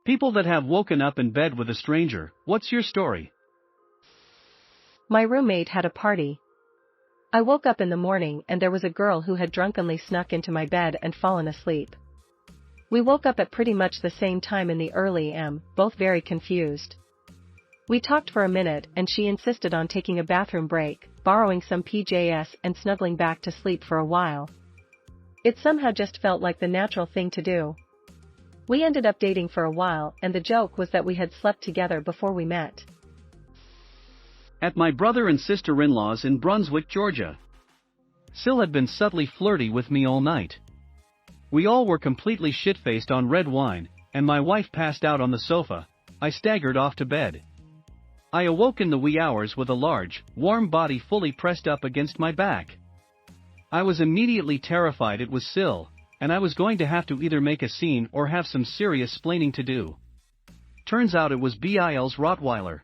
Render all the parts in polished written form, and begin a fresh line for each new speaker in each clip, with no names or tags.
People that have woken up in bed with a stranger, what's your story?
My roommate had a party. I woke up in the morning and there was a girl who had drunkenly snuck into my bed and fallen asleep. We woke up at pretty much the same time in the early AM, both very confused. We talked for a minute and she insisted on taking a bathroom break, borrowing some PJs and snuggling back to sleep for a while. It somehow just felt like the natural thing to do. We ended up dating for a while and the joke was that we had slept together before we met.
At my brother and sister-in-law's in Brunswick, Georgia. Sil had been subtly flirty with me all night. We all were completely shit-faced on red wine, and my wife passed out on the sofa. I staggered off to bed. I awoke in the wee hours with a large, warm body fully pressed up against my back. I was immediately terrified it was Sil, and I was going to have to either make a scene or have some serious splaining to do. Turns out it was Bil's Rottweiler.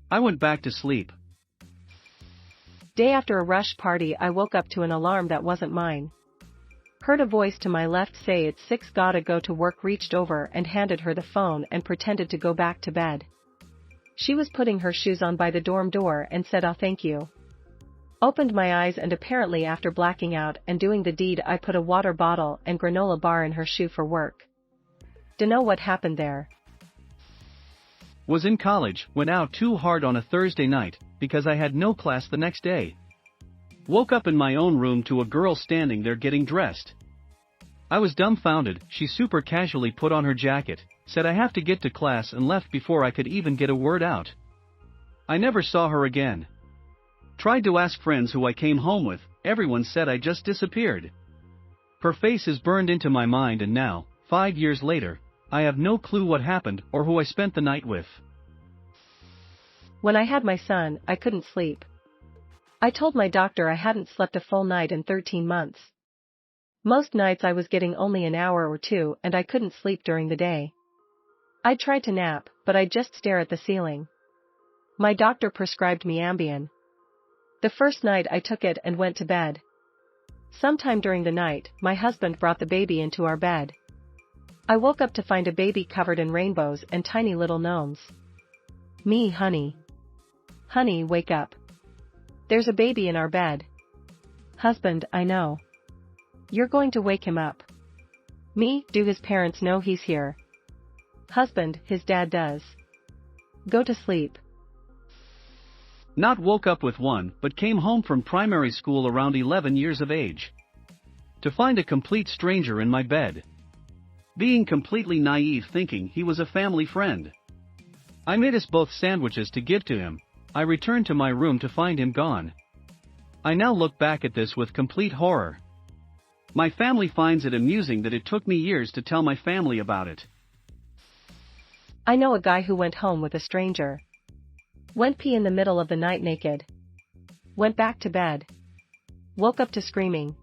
I went back to sleep.
Day after a rush party I woke up to an alarm that wasn't mine. Heard a voice to my left say it's 6, gotta go to work, reached over and handed her the phone and pretended to go back to bed. She was putting her shoes on by the dorm door and said, "Oh, thank you." Opened my eyes and apparently after blacking out and doing the deed I put a water bottle and granola bar in her shoe for work. Dunno what happened there.
Was in college, went out too hard on a Thursday night, because I had no class the next day. Woke up in my own room to a girl standing there getting dressed. I was dumbfounded. She super casually put on her jacket, said I have to get to class and left before I could even get a word out. I never saw her again. Tried to ask friends who I came home with, everyone said I just disappeared. Her face is burned into my mind and now, 5 years later, I have no clue what happened or who I spent the night with.
When I had my son, I couldn't sleep. I told my doctor I hadn't slept a full night in 13 months. Most nights I was getting only an hour or two and I couldn't sleep during the day. I tried to nap, but I'd just stare at the ceiling. My doctor prescribed me Ambien. The first night I took it and went to bed. Sometime during the night, my husband brought the baby into our bed. I woke up to find a baby covered in rainbows and tiny little gnomes. Me, honey. Honey, wake up. There's a baby in our bed. Husband, I know. You're going to wake him up. Me, do his parents know he's here? Husband, his dad does. Go to sleep.
Not woke up with one, but came home from primary school around 11 years of age. To find a complete stranger in my bed. Being completely naive thinking he was a family friend. I made us both sandwiches to give to him. I returned to my room to find him gone. I now look back at this with complete horror. My family finds it amusing that it took me years to tell my family about it.
I know a guy who went home with a stranger. Went pee in the middle of the night naked. Went back to bed. Woke up to screaming.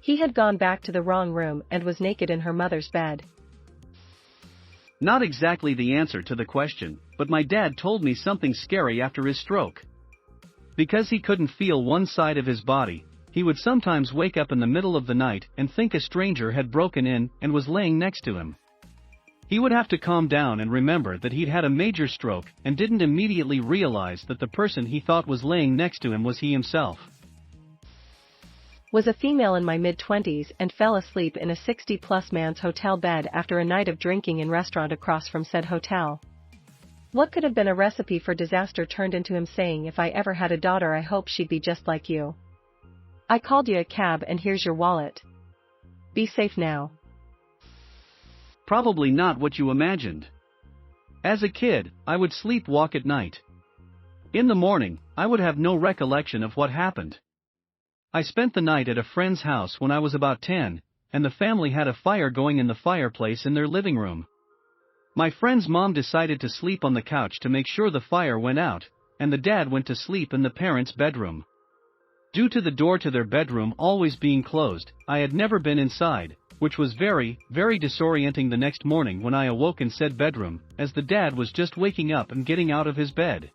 He had gone back to the wrong room and was naked in her mother's bed.
Not exactly the answer to the question, but my dad told me something scary after his stroke. Because he couldn't feel one side of his body, he would sometimes wake up in the middle of the night and think a stranger had broken in and was laying next to him. He would have to calm down and remember that he'd had a major stroke and didn't immediately realize that the person he thought was laying next to him was he himself.
Was a female in my mid-20s and fell asleep in a 60-plus man's hotel bed after a night of drinking in restaurant across from said hotel. What could have been a recipe for disaster turned into him saying, "If I ever had a daughter I hope she'd be just like you. I called you a cab and here's your wallet. Be safe now."
Probably not what you imagined. As a kid, I would sleepwalk at night. In the morning, I would have no recollection of what happened. I spent the night at a friend's house when I was about 10, and the family had a fire going in the fireplace in their living room. My friend's mom decided to sleep on the couch to make sure the fire went out, and the dad went to sleep in the parents' bedroom. Due to the door to their bedroom always being closed, I had never been inside, which was very, very disorienting the next morning when I awoke in said bedroom, as the dad was just waking up and getting out of his bed.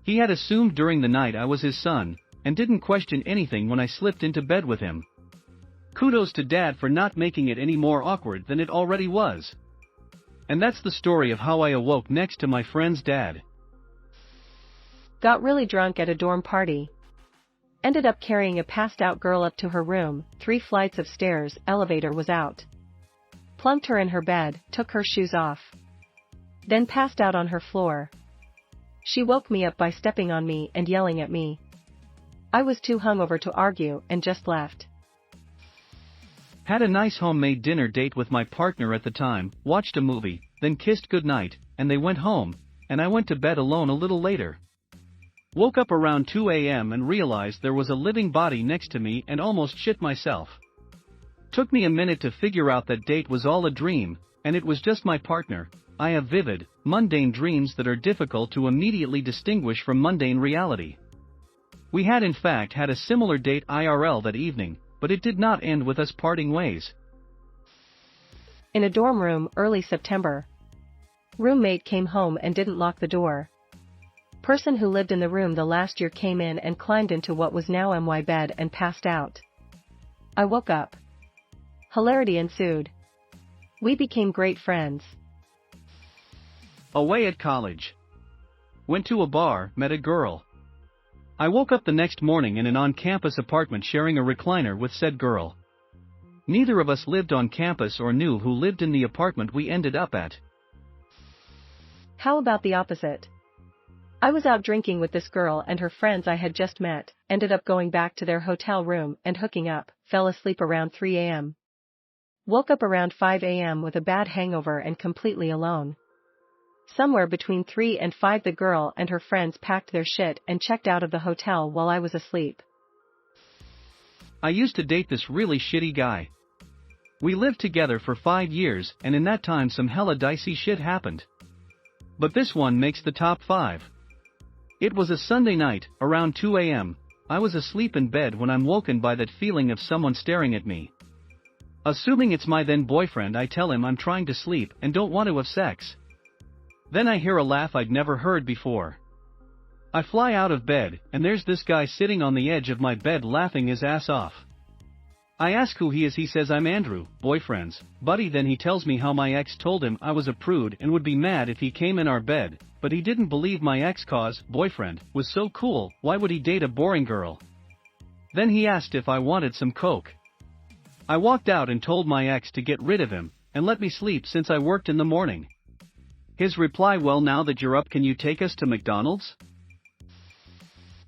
He had assumed during the night I was his son, and didn't question anything when I slipped into bed with him. Kudos to Dad for not making it any more awkward than it already was. And that's the story of how I awoke next to my friend's dad.
Got really drunk at a dorm party. Ended up carrying a passed-out girl up to her room, 3 flights of stairs, elevator was out. Plunked her in her bed, took her shoes off. Then passed out on her floor. She woke me up by stepping on me and yelling at me. I was too hungover to argue and just left.
Had a nice homemade dinner date with my partner at the time, watched a movie, then kissed goodnight, and they went home, and I went to bed alone a little later. Woke up around 2 a.m. and realized there was a living body next to me and almost shit myself. Took me a minute to figure out that date was all a dream, and it was just my partner. I have vivid, mundane dreams that are difficult to immediately distinguish from mundane reality. We had in fact had a similar date IRL that evening, but it did not end with us parting ways.
In a dorm room, early September. Roommate came home and didn't lock the door. Person who lived in the room the last year came in and climbed into what was now my bed and passed out. I woke up. Hilarity ensued. We became great friends.
Away at college. Went to a bar, met a girl. I woke up the next morning in an on-campus apartment sharing a recliner with said girl. Neither of us lived on campus or knew who lived in the apartment we ended up at.
How about the opposite? I was out drinking with this girl and her friends I had just met, ended up going back to their hotel room and hooking up, fell asleep around 3 a.m. Woke up around 5 a.m. with a bad hangover and completely alone. Somewhere between 3 and 5 the girl and her friends packed their shit and checked out of the hotel while I was asleep.
I used to date this really shitty guy. We lived together for 5 years and in that time some hella dicey shit happened. But this one makes the top 5. It was a Sunday night, around 2 a.m. I was asleep in bed when I'm woken by that feeling of someone staring at me. Assuming it's my then boyfriend, I tell him I'm trying to sleep and don't want to have sex. Then I hear a laugh I'd never heard before. I fly out of bed, and there's this guy sitting on the edge of my bed laughing his ass off. I ask who he is. He says I'm Andrew, boyfriend's buddy. Then he tells me how my ex told him I was a prude and would be mad if he came in our bed, but he didn't believe my ex cause boyfriend was so cool, why would he date a boring girl? Then he asked if I wanted some coke. I walked out and told my ex to get rid of him, and let me sleep since I worked in the morning. His reply, well, now that you're up, can you take us to McDonald's?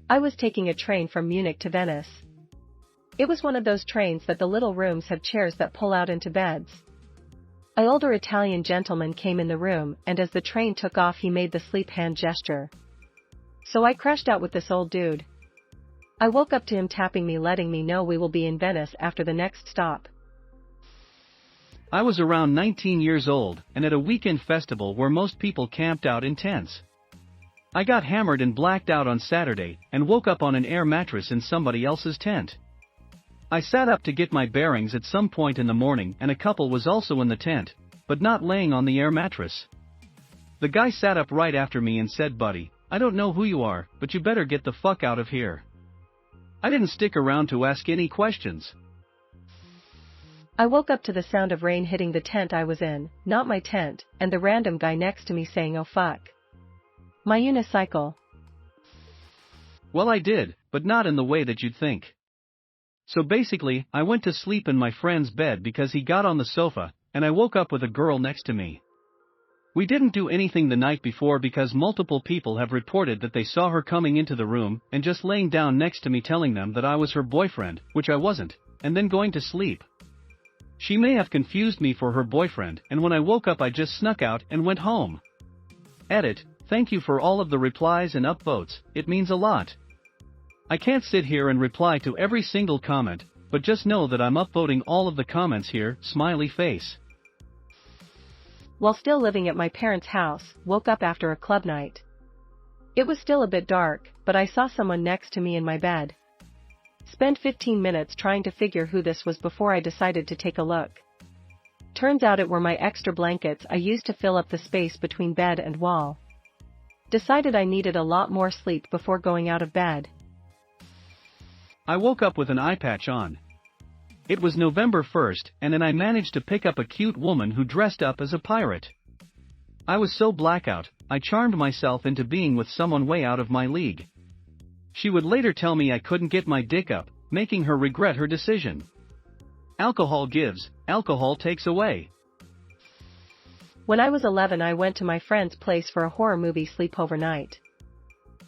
I was taking a train from Munich to Venice. It was one of those trains that the little rooms have chairs that pull out into beds. An older Italian gentleman came in the room, and as the train took off he made the sleep hand gesture. So I crashed out with this old dude. I woke up to him tapping me, letting me know we will be in Venice after the next stop.
I was around 19 years old, and at a weekend festival where most people camped out in tents. I got hammered and blacked out on Saturday, and woke up on an air mattress in somebody else's tent. I sat up to get my bearings at some point in the morning, and a couple was also in the tent, but not laying on the air mattress. The guy sat up right after me and said, "Buddy, I don't know who you are, but you better get the fuck out of here." I didn't stick around to ask any questions.
I woke up to the sound of rain hitting the tent I was in, not my tent, and the random guy next to me saying, "Oh fuck. My unicycle."
Well, I did, but not in the way that you'd think. So basically, I went to sleep in my friend's bed because he got on the sofa, and I woke up with a girl next to me. We didn't do anything the night before because multiple people have reported that they saw her coming into the room and just laying down next to me, telling them that I was her boyfriend, which I wasn't, and then going to sleep. She may have confused me for her boyfriend, and when I woke up I just snuck out and went home. Edit, thank you for all of the replies and upvotes, it means a lot. I can't sit here and reply to every single comment, but just know that I'm upvoting all of the comments here, smiley face.
While still living at my parents' house, woke up after a club night. It was still a bit dark, but I saw someone next to me in my bed. Spent 15 minutes trying to figure who this was before I decided to take a look. Turns out it were my extra blankets I used to fill up the space between bed and wall. Decided I needed a lot more sleep before going out of bed.
I woke up with an eye patch on. It was November 1st, and then I managed to pick up a cute woman who dressed up as a pirate. I was so blackout, I charmed myself into being with someone way out of my league. She would later tell me I couldn't get my dick up, making her regret her decision. Alcohol gives, alcohol takes away.
When I was 11, I went to my friend's place for a horror movie sleepover night.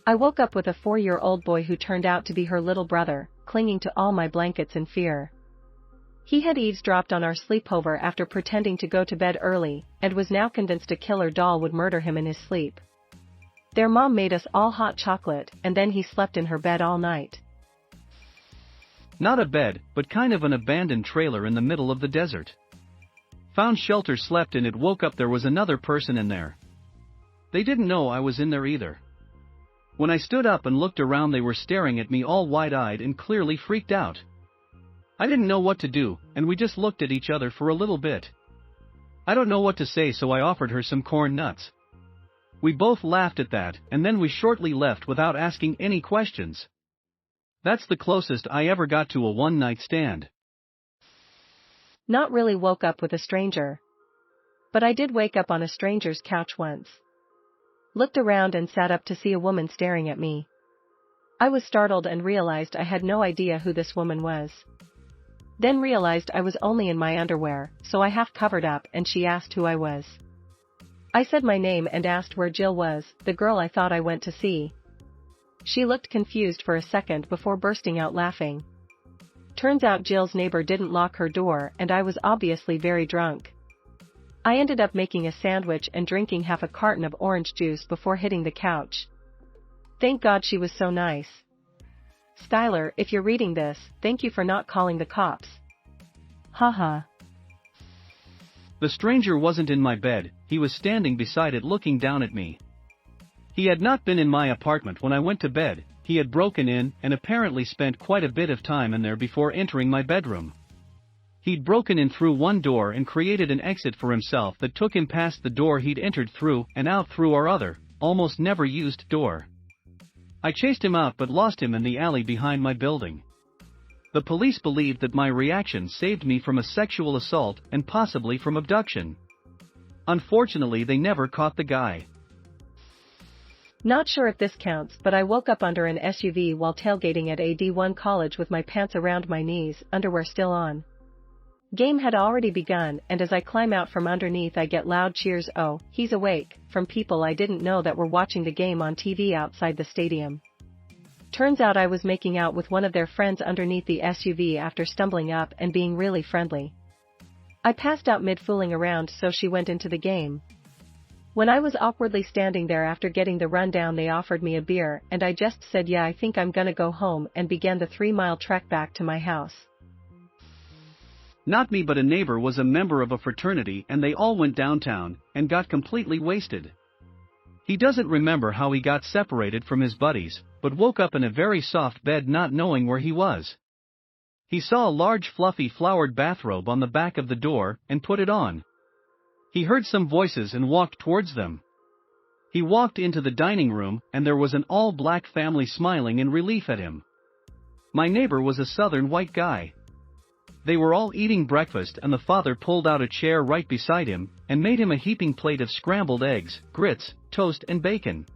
I woke up with a 4-year-old boy who turned out to be her little brother, clinging to all my blankets in fear. He had eavesdropped on our sleepover after pretending to go to bed early, and was now convinced a killer doll would murder him in his sleep. Their mom made us all hot chocolate, and then he slept in her bed all night.
Not a bed, but kind of an abandoned trailer in the middle of the desert. Found shelter, slept in it, woke up, there was another person in there. They didn't know I was in there either. When I stood up and looked around, they were staring at me all wide-eyed and clearly freaked out. I didn't know what to do, and we just looked at each other for a little bit. I don't know what to say, so I offered her some corn nuts. We both laughed at that, and then we shortly left without asking any questions. That's the closest I ever got to a one-night stand.
Not really woke up with a stranger. But I did wake up on a stranger's couch once. Looked around and sat up to see a woman staring at me. I was startled and realized I had no idea who this woman was. Then realized I was only in my underwear, so I half covered up, and she asked who I was. I said my name and asked where Jill was, the girl I thought I went to see. She looked confused for a second before bursting out laughing. Turns out Jill's neighbor didn't lock her door, and I was obviously very drunk. I ended up making a sandwich and drinking half a carton of orange juice before hitting the couch. Thank God she was so nice. Skylar, if you're reading this, thank you for not calling the cops. Haha.
The stranger wasn't in my bed, he was standing beside it looking down at me. He had not been in my apartment when I went to bed. He had broken in and apparently spent quite a bit of time in there before entering my bedroom. He'd broken in through one door and created an exit for himself that took him past the door he'd entered through and out through our other, almost never used door. I chased him out but lost him in the alley behind my building. The police believed that my reaction saved me from a sexual assault and possibly from abduction. Unfortunately, they never caught the guy.
Not sure if this counts, but I woke up under an SUV while tailgating at a D1 college with my pants around my knees, underwear still on. Game had already begun, and as I climb out from underneath I get loud cheers, "Oh, he's awake," from people I didn't know that were watching the game on TV outside the stadium. Turns out I was making out with one of their friends underneath the SUV after stumbling up and being really friendly. I passed out mid-fooling around, so she went into the game. When I was awkwardly standing there after getting the rundown, they offered me a beer, and I just said, "Yeah, I think I'm gonna go home," and began the 3-mile trek back to my house.
Not me, but a neighbor was a member of a fraternity, and they all went downtown and got completely wasted. He doesn't remember how he got separated from his buddies, but woke up in a very soft bed not knowing where he was. He saw a large fluffy flowered bathrobe on the back of the door and put it on. He heard some voices and walked towards them. He walked into the dining room, and there was an all-black family smiling in relief at him. My neighbor was a southern white guy. They were all eating breakfast, and the father pulled out a chair right beside him and made him a heaping plate of scrambled eggs, grits, toast and bacon.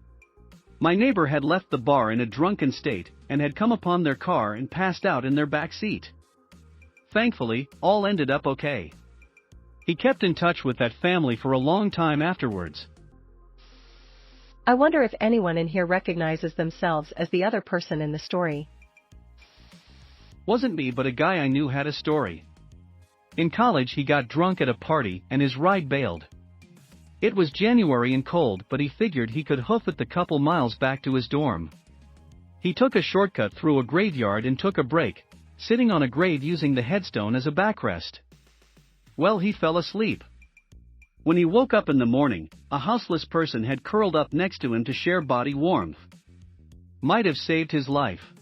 My neighbor had left the bar in a drunken state and had come upon their car and passed out in their back seat. Thankfully, all ended up okay. He kept in touch with that family for a long time afterwards.
I wonder if anyone in here recognizes themselves as the other person in the story.
Wasn't me, but a guy I knew had a story. In college he got drunk at a party and his ride bailed. It was January and cold, but he figured he could hoof it the couple miles back to his dorm. He took a shortcut through a graveyard and took a break, sitting on a grave using the headstone as a backrest. Well, he fell asleep. When he woke up in the morning, a houseless person had curled up next to him to share body warmth. Might have saved his life.